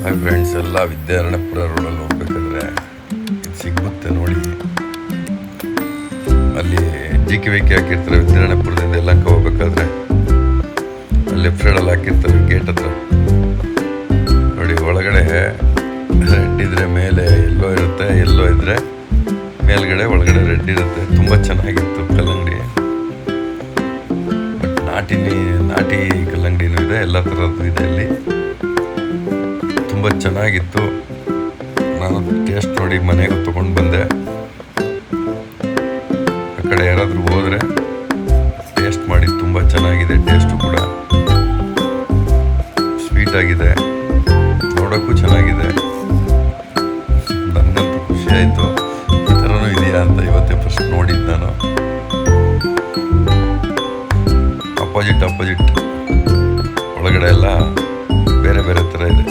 Hi friends, ಎಲ್ಲ ವಿದ್ಯಾರಣ್ಯಪುರ ರೋಡಲ್ಲಿ ಹೋಗ್ಬೇಕಾದ್ರೆ ಇದು ಸಿಗುತ್ತೆ ನೋಡಿ. ಅಲ್ಲಿ GKV ಹಾಕಿರ್ತಾರೆ. ವಿದ್ಯಾರಣ್ಯಪುರದಿಂದ ಯಲಹಂಕ ಹೋಗ್ಬೇಕಾದ್ರೆ ಅಲ್ಲಿ ಲೆಫ್ಟ್ ಸೈಡಲ್ಲಿ ಹಾಕಿರ್ತಾರೆ ಗೇಟ್ ಹತ್ರ ನೋಡಿ. ಒಳಗಡೆ ರೆಡ್ ಇದ್ರೆ ಮೇಲೆ ಎಲ್ಲೋ ಇರುತ್ತೆ, ಎಲ್ಲೋ ಇದ್ರೆ ಮೇಲ್ಗಡೆ ಒಳಗಡೆ ರೆಡ್ ಇರುತ್ತೆ. ತುಂಬ ಚೆನ್ನಾಗಿತ್ತು ಕಲ್ಲಂಗಡಿ. ಬಟ್ ನಾಟಿ ಕಲ್ಲಂಗಡಿನೂ ಇದೆ, ಎಲ್ಲ ಥರದ್ದು ಇದೆ ಇಲ್ಲಿ. ತುಂಬ ಚೆನ್ನಾಗಿತ್ತು. ನಾನು ಟೇಸ್ಟ್ ನೋಡಿ ಮನೆಗೆ ತೊಗೊಂಡು ಬಂದೆ. ಆ ಕಡೆ ಯಾರಾದರೂ ಹೋದರೆ ಟೇಸ್ಟ್ ಮಾಡಿ, ತುಂಬ ಚೆನ್ನಾಗಿದೆ. ಟೇಸ್ಟು ಕೂಡ ಸ್ವೀಟ್ ಆಗಿದೆ, ನೋಡೋಕ್ಕೂ ಚೆನ್ನಾಗಿದೆ. ನನಗಂತೂ ಖುಷಿ ಆಯಿತು. ಈ ಥರನೂ ಇದೆಯಾ ಅಂತ ಇವತ್ತೇ ಫಸ್ಟ್ ನೋಡಿದ್ದು ನಾನು. ಅಪೋಸಿಟ್ ಒಳಗಡೆ ಎಲ್ಲ ಬೇರೆ ಬೇರೆ ಥರ ಇದೆ.